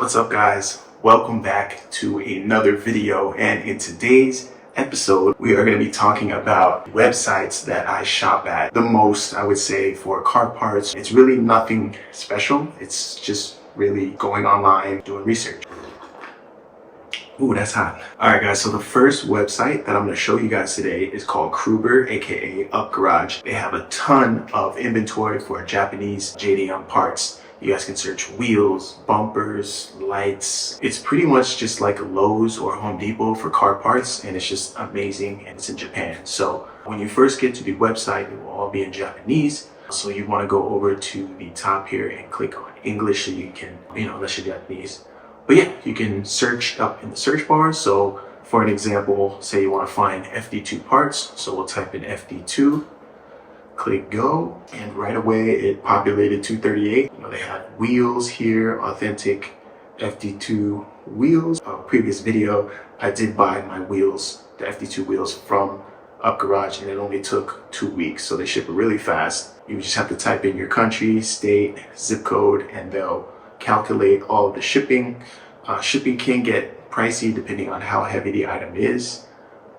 What's up, guys? Welcome back to another video, and in today's episode we are going to be talking about websites that I shop at the most. I would say for car parts, it's really nothing special. It's just really going online, doing research. Ooh, that's hot. Alright guys, so the first website that I'm going to show you guys today is called Kruber, aka Up Garage. They have a ton of inventory for Japanese JDM parts. You guys can search wheels, bumpers, lights. It's pretty much just like Lowe's or Home Depot for car parts, and it's just amazing, and it's in Japan. So when you first get to the website, it will all be in Japanese. So you want to go over to the top here and click on English so you can, unless you're Japanese. But yeah, you can search up in the search bar. So for an example, say you want to find FD2 parts. So we'll type in FD2. Click go, and right away it populated 238. They have wheels here, authentic FD2 wheels. Previous video, I did buy my wheels, the FD2 wheels from Up Garage, and it only took 2 weeks. So they ship really fast. You just have to type in your country, state, zip code, and they'll calculate all of the shipping. Shipping can get pricey depending on how heavy the item is,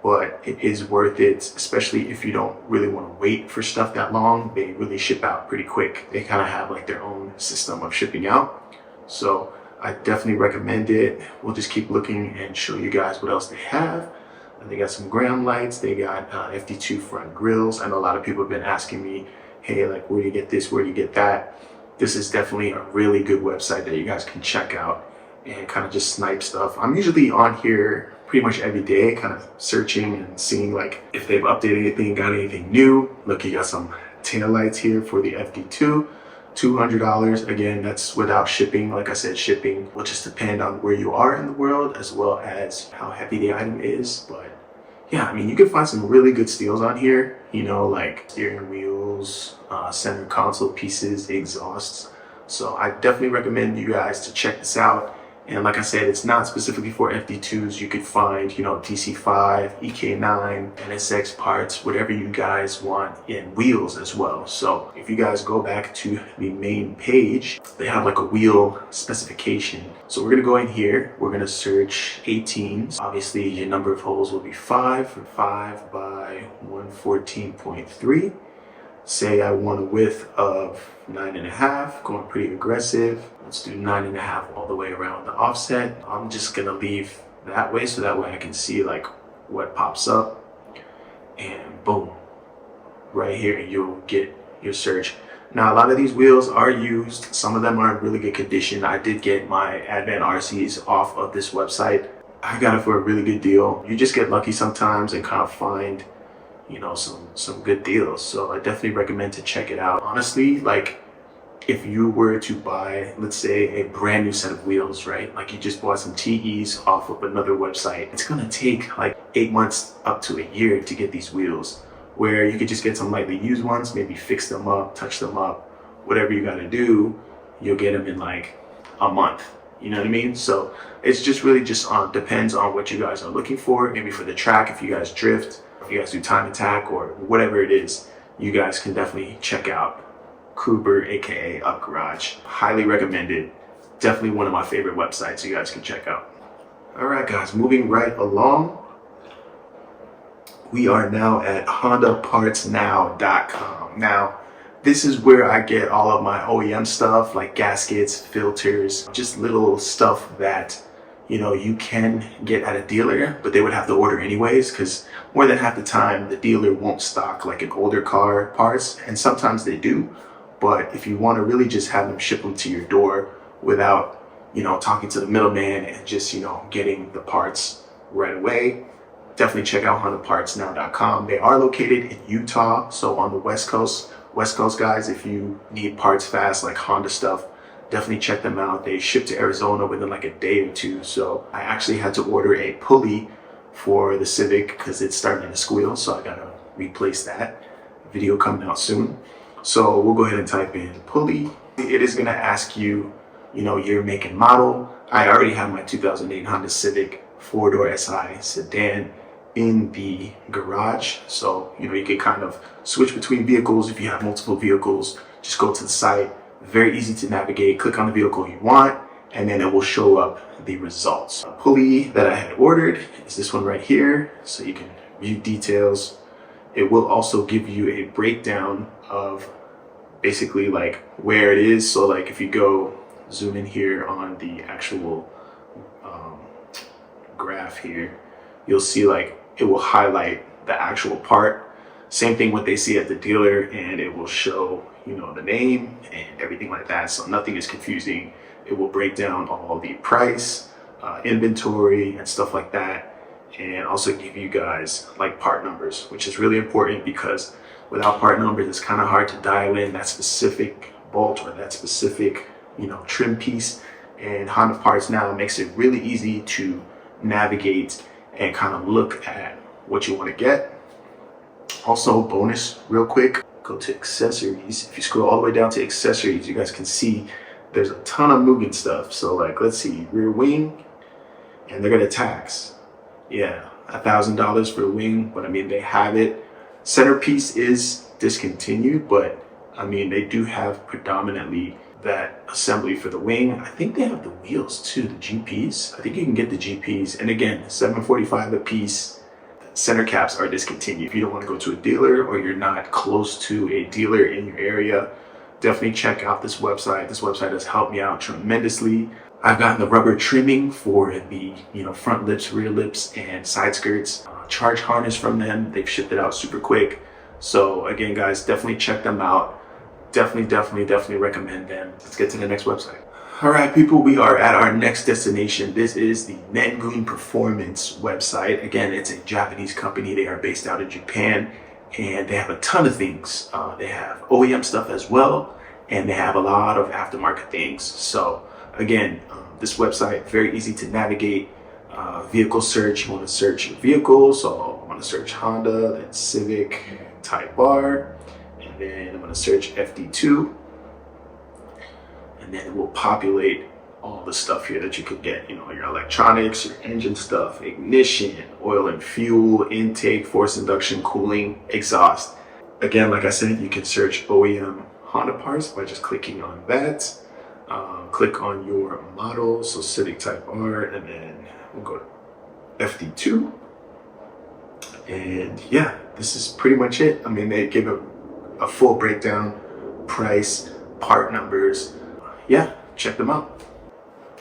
but it is worth it, especially if you don't really want to wait for stuff that long. They really ship out pretty quick. They kind of have like their own system of shipping out. So I definitely recommend it. We'll just keep looking and show you guys what else they have. They got some gram lights. They got FD2 front grills. I know a lot of people have been asking me, hey, like, where do you get this? Where do you get that? This is definitely a really good website that you guys can check out and kind of just snipe stuff. I'm usually on here pretty much every day, kind of searching and seeing like if they've updated anything, got anything new. Look, you got some tail lights here for the FD2, $200. Again, that's without shipping. Like I said, shipping will just depend on where you are in the world as well as how heavy the item is. But yeah, I mean, you can find some really good steals on here, like steering wheels, center console pieces, exhausts. So I definitely recommend you guys to check this out. And like I said, it's not specifically for FD2s. You could find, TC5, EK9, NSX parts, whatever you guys want in wheels as well. So if you guys go back to the main page, they have like a wheel specification. So we're going to go in here. We're going to search 18s. Obviously, your number of holes will be 5 for 5 by 114.3. Say I want a width of 9.5, going pretty aggressive. Let's do 9.5 all the way around the offset. I'm just gonna leave that way so that way I can see like what pops up. And boom, right here you'll get your search. Now a lot of these wheels are used. Some of them are in really good condition. I did get my Advent RCs off of this website. I got it for a really good deal. You just get lucky sometimes and kind of find some good deals. So I definitely recommend to check it out. Honestly, like if you were to buy, let's say, a brand new set of wheels, right? Like you just bought some TEs off of another website. It's gonna take like 8 months up to a year to get these wheels, where you could just get some lightly used ones, maybe fix them up, touch them up, whatever you gotta do, you'll get them in like a month. You know what I mean? So it's just really just depends on what you guys are looking for. Maybe for the track, if you guys drift, if you guys do time attack or whatever it is, you guys can definitely check out Kruber, aka Up Garage. Highly recommended. Definitely one of my favorite websites you guys can check out. All right, guys, moving right along. We are now at HondaPartsNow.com. Now, this is where I get all of my OEM stuff like gaskets, filters, just little stuff that you can get at a dealer, but they would have to order anyways, because more than half the time the dealer won't stock like an older car parts, and sometimes they do. But if you want to really just have them ship them to your door without talking to the middleman and just getting the parts right away, definitely check out HondaPartsNow.com. They are located in Utah, so on the West Coast guys, if you need parts fast like Honda stuff, definitely check them out. They ship to Arizona within like a day or two. So I actually had to order a pulley for the Civic because it's starting to squeal. So I gotta replace that. Video coming out soon. So we'll go ahead and type in pulley. It is gonna ask you, your make and model. I already have my 2008 Honda Civic 4-door SI sedan in the garage. So, you can kind of switch between vehicles. If you have multiple vehicles, just go to the site. Very easy to navigate. Click on the vehicle you want, and then it will show up the results. A pulley that I had ordered is this one right here, so you can view details. It will also give you a breakdown of basically like where it is. So like if you go zoom in here on the actual graph here, you'll see like it will highlight the actual part. Same thing what they see at the dealer, and it will show, you know, the name and everything like that, so nothing is confusing. It will break down all the price, inventory and stuff like that, and also give you guys like part numbers, which is really important because without part numbers it's kind of hard to dial in that specific bolt or that specific, you know, trim piece. And Honda Parts now makes it really easy to navigate and kind of look at what you want to get. Also, bonus real quick, go to accessories. If you scroll all the way down to accessories, you guys can see there's a ton of moving stuff. So like, let's see, rear wing, and they're gonna tax, yeah, $1,000 for the wing, but I mean, they have it. Centerpiece is discontinued, but I mean, they do have predominantly that assembly for the wing. I think they have the wheels too, the GPs. I think you can get the GPs, and again, $745 a piece. Center caps are discontinued. If you don't want to go to a dealer or you're not close to a dealer in your area, definitely check out this website. This website has helped me out tremendously. I've gotten the rubber trimming for the, you know, front lips, rear lips, and side skirts. Charge harness from them. They've shipped it out super quick. So again, guys, definitely check them out. Definitely recommend them. Let's get to the next website. All right, people, we are at our next destination. This is the Nun Performance website. Again, it's a Japanese company. They are based out in Japan, and they have a ton of things. They have OEM stuff as well, and they have a lot of aftermarket things. So again, this website, very easy to navigate. Vehicle search, you want to search your vehicle. So I want to search Honda, then Civic Type R, and then I'm going to search FD2. And then it will populate all the stuff here that you could get, you know, your electronics, your engine stuff, ignition, oil and fuel, intake, force induction, cooling, exhaust. Again, like I said, you can search OEM Honda parts by just clicking on that. Click on your model, so Civic Type R, and then we'll go to FD2. And yeah, this is pretty much it. I mean, they give a full breakdown, price, part numbers. Yeah, check them out.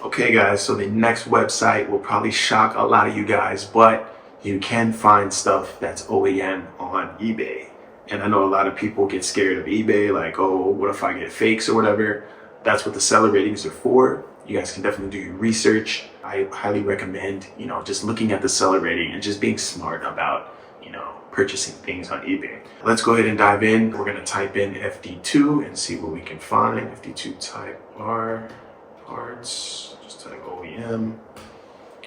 Okay guys, so the next website will probably shock a lot of you guys, but you can find stuff that's OEM on eBay. And I know a lot of people get scared of eBay, like, oh, what if I get fakes or whatever? That's what the seller ratings are for. You guys can definitely do your research. I highly recommend, you know, just looking at the seller rating and just being smart about, you know, purchasing things on eBay. Let's go ahead and dive in. We're gonna type in FD2 and see what we can find. FD2 Type R parts, just type OEM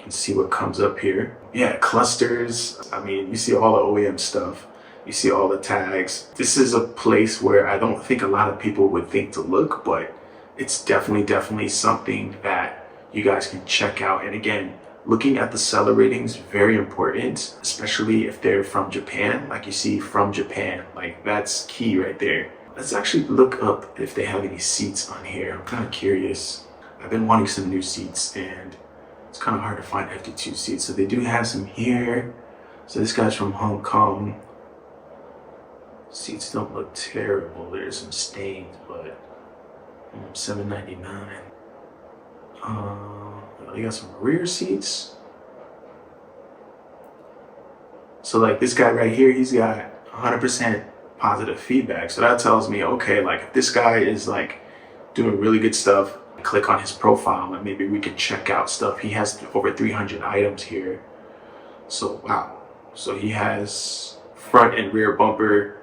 and see what comes up here. Yeah, clusters. I mean, you see all the OEM stuff. You see all the tags. This is a place where I don't think a lot of people would think to look, but it's definitely something that you guys can check out. And again, looking at the seller ratings, very important, especially if they're from Japan. Like you see from Japan, like that's key right there. Let's actually look up if they have any seats on here. I'm kind of curious. I've been wanting some new seats and it's kind of hard to find FD2 seats. So they do have some here. So this guy's from Hong Kong. Seats don't look terrible. There's some stains, but $7.99. They got some rear seats. So like this guy right here, he's got 100% positive feedback. So that tells me, okay, like if this guy is like doing really good stuff, click on his profile and maybe we can check out stuff. He has over 300 items here. So wow. So he has front and rear bumper.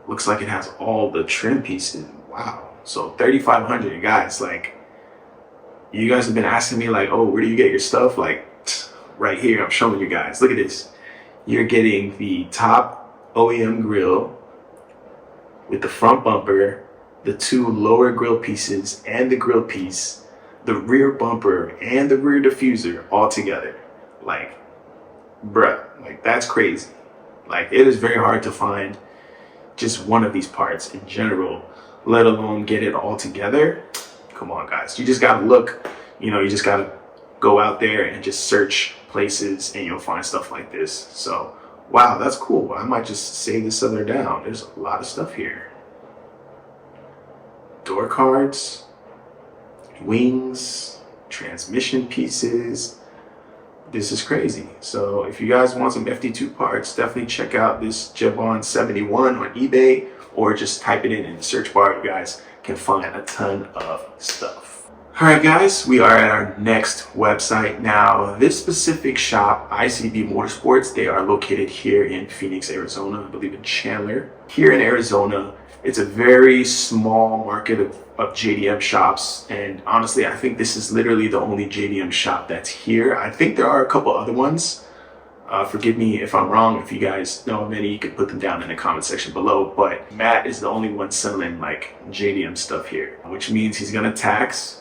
Looks like it has all the trim pieces. Wow. So 3,500 guys, like you guys have been asking me like, oh, where do you get your stuff? Like right here, I'm showing you guys. Look at this. You're getting the top OEM grill with the front bumper, the two lower grill pieces and the grill piece, the rear bumper and the rear diffuser all together. Like, bruh, like that's crazy. Like it is very hard to find just one of these parts in general, let alone get it all together. Come on guys, you just gotta look, You know, you just gotta go out there and just search places and you'll find stuff like this. So, wow, that's cool. I might just save this other down. There's a lot of stuff here. Door cards, wings, transmission pieces. This is crazy. So if you guys want some FD2 parts, definitely check out this Jebon 71 on eBay, or just type it in the search bar. You guys can find a ton of stuff. All right, guys, we are at our next website. Now, this specific shop, ICB Motorsports, they are located here in Phoenix, Arizona, I believe in Chandler. Here in Arizona, it's a very small market of JDM shops, and honestly, I think this is literally the only JDM shop that's here. I think there are a couple other ones. Forgive me if I'm wrong. If you guys know of any, you can put them down in the comment section below. But Matt is the only one selling like JDM stuff here, which means he's gonna tax.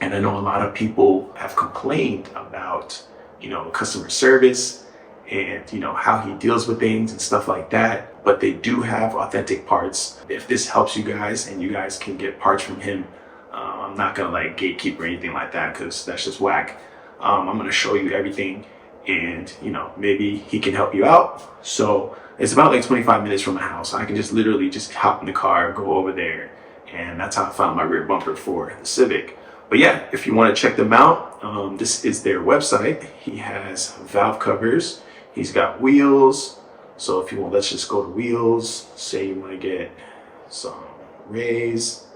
And I know a lot of people have complained about, you know, customer service and, you know, how he deals with things and stuff like that. But they do have authentic parts. If this helps you guys and you guys can get parts from him, I'm not gonna like gatekeep or anything like that, because that's just whack. I'm gonna show you everything, and you know, maybe he can help you out. So it's about like 25 minutes from my house. I can just literally just hop in the car, go over there, and that's how I found my rear bumper for the Civic. But yeah, if you want to check them out, this is their website. He has valve covers. He's got wheels. So if you want, let's just go to wheels. Say you want to get some Rays.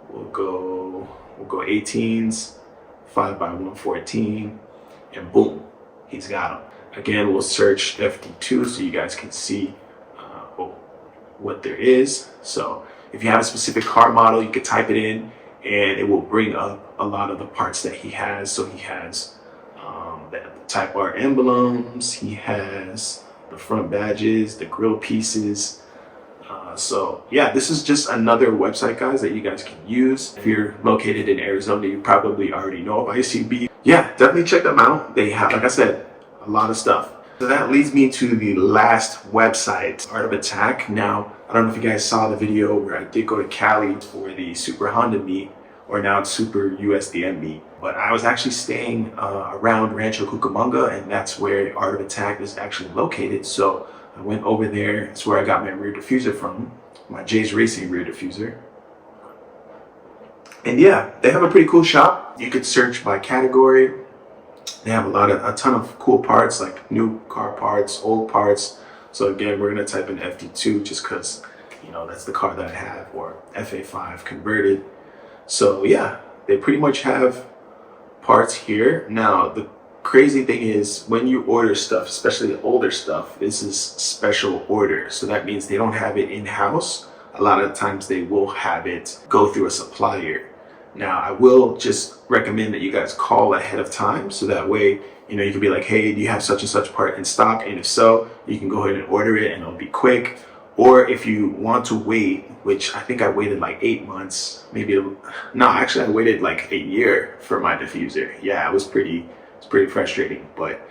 We'll go 18s, 5x114, and boom, he's got them. Again, we'll search FD2 so you guys can see what there is. So if you have a specific car model, you can type it in and it will bring up a lot of the parts that he has. So he has the Type R emblems, he has the front badges, the grill pieces. So yeah, this is just another website, guys, that you guys can use. If you're located in Arizona, you probably already know of ICB. Yeah, definitely check them out. They have, like I said, a lot of stuff. So that leads me to the last website, Art of Attack. Now, I don't know if you guys saw the video where I did go to Cali for the Super Honda meet, or now it's Super USDM meet. But I was actually staying around Rancho Cucamonga, and that's where Art of Attack is actually located. So I went over there. It's where I got my rear diffuser from, my J's Racing rear diffuser. And yeah, they have a pretty cool shop. You could search by category. They have a ton of cool parts, like new car parts, old parts. So again, we're gonna type in FD2 just because, you know, that's the car that I have, or FA5 converted. So yeah, they pretty much have parts here. Now, the crazy thing is when you order stuff, especially the older stuff, this is special order. So that means they don't have it in-house. A lot of times they will have it go through a supplier. Now, I will just recommend that you guys call ahead of time, so that way, you know, you can be like, hey, do you have such and such part in stock? And if so, you can go ahead and order it and it'll be quick. Or if you want to wait, which I think I waited like 8 months, no, actually I waited like a year for my diffuser. Yeah, it's pretty frustrating. But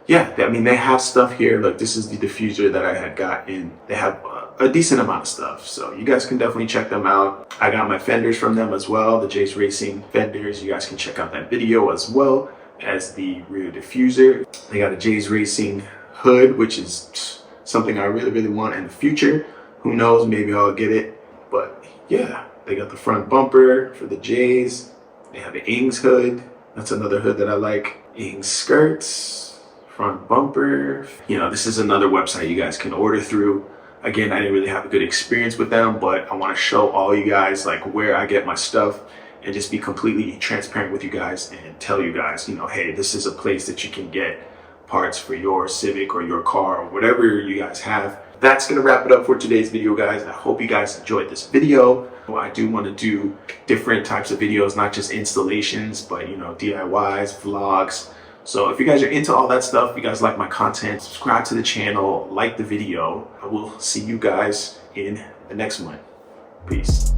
yeah, I mean, they have stuff here. Look, this is the diffuser that I had gotten. They have a decent amount of stuff, so you guys can definitely check them out. I got my fenders from them as well, the J's Racing fenders. You guys can check out that video as well as the rear diffuser. They got a J's Racing hood, which is something I really want in the future. Who knows, maybe I'll get it. But yeah, they got the front bumper for the J's. They have the Ings hood. That's another hood that I like. Ings skirts, front bumper. You know, this is another website you guys can order through. Again, I didn't really have a good experience with them, but I want to show all you guys like where I get my stuff and just be completely transparent with you guys and tell you guys, you know, hey, this is a place that you can get parts for your Civic or your car or whatever you guys have. That's going to wrap it up for today's video, guys. I hope you guys enjoyed this video. I do want to do different types of videos, not just installations, but, you know, DIYs, vlogs. So if you guys are into all that stuff, if you guys like my content, subscribe to the channel, like the video. I will see you guys in the next one. Peace.